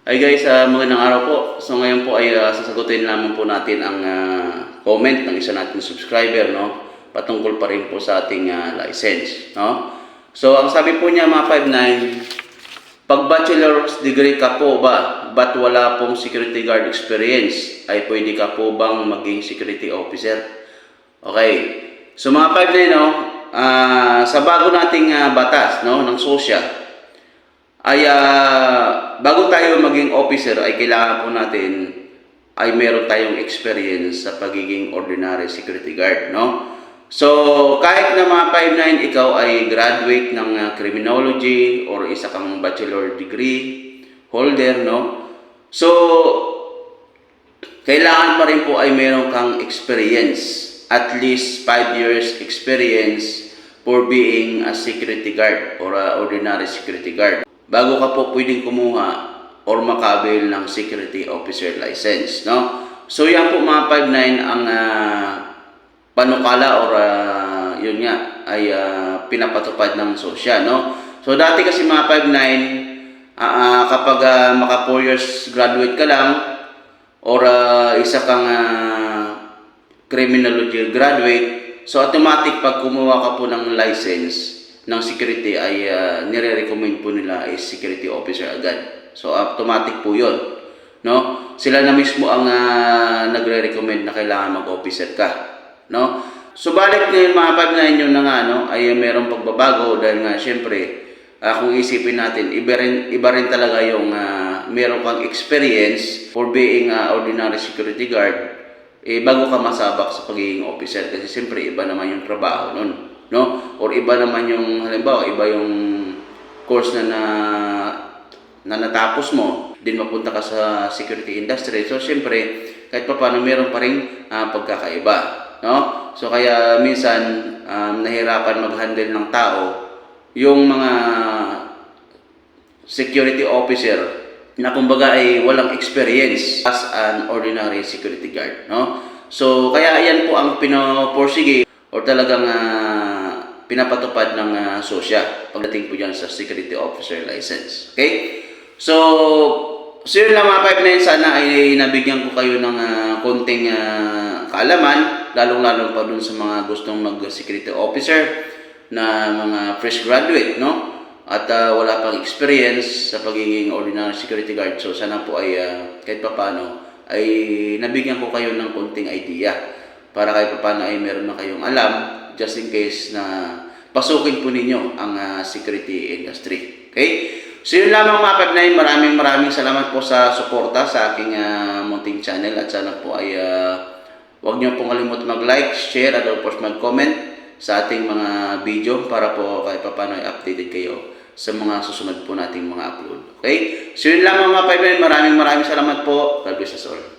Hi guys, magandang araw po. So ngayon po ay sasagutin lamang po natin ang comment ng isa nating subscriber, no? Patungkol pa rin po sa ating license, no? So ang sabi po niya mga 59, pag bachelor's degree ka po ba, but wala pong security guard experience, ay pwede ka po bang maging security officer? Okay. So mga 59, no? Sa bago nating batas, no, ng SOSYA, ay bago tayo maging officer ay kailangan po natin ay meron tayong experience sa pagiging ordinary security guard, no? So, kahit na mga 5'9", ikaw ay graduate ng criminology or isa kang bachelor degree holder, no? So, kailangan pa rin po ay meron kang experience, at least 5 years experience for being a security guard or a ordinary security guard bago ka po pwedeng kumuha or makabil ng security officer license, no? So yan po mga 5'9" ang panukala or yun nga ay pinapatupad ng SOSYA, no? So dati kasi mga 5'9", kapag maka 4 years graduate ka lang or isa kang criminology graduate, so automatic pag kumuha ka po ng license ng security ay nire-recommend po nila ay security officer agad. So automatic po 'yon, no? Sila na mismo ang nagre-recommend na kailangan mag-officer ka, no? Subalit ngayon mga 5'9" yun na nga, no, ay merong pagbabago dahil nga syempre kung isipin natin iba rin talaga yung meron kang experience for being ordinary security guard bago ka masabak sa pagiging officer kasi siyempre iba naman yung trabaho nun, no? Or iba naman yung halimbawa, iba yung course na natapos mo, din mapunta ka sa security industry. So siyempre, kahit pa paano meron pa ring pagkakaiba, no? So kaya minsan nahirapan mag-handle ng tao yung mga security officer na kumbaga ay walang experience as an ordinary security guard, no? So kaya yan po ang pinoporsige or talagang pinapatupad ng SOSYA pagdating po dyan sa security officer license. Okay? So yun lang mga 5'9", sana ay nabigyan ko kayo ng konting kaalaman, lalong-lalong pa dun sa mga gustong mag-security officer na mga fresh graduate, no? At wala pang experience sa pagiging ordinary security guard. So sana po ay kahit pa paano ay nabigyan ko kayo ng konting idea para kahit pa paano ay meron na kayong alam just in case na pasukin po ninyo ang security industry. Okay? So yun lamang mga 5'9", maraming salamat po sa suporta sa aking munting channel at sana po ay huwag niyo pong kalimutan mag-like, share at of course mag-comment sa ating mga video para po kahit pa paano ay updated kayo sa mga susunod po nating mga upload. Okay? So yun lamang mga 5'9", maraming salamat po. God bless us all.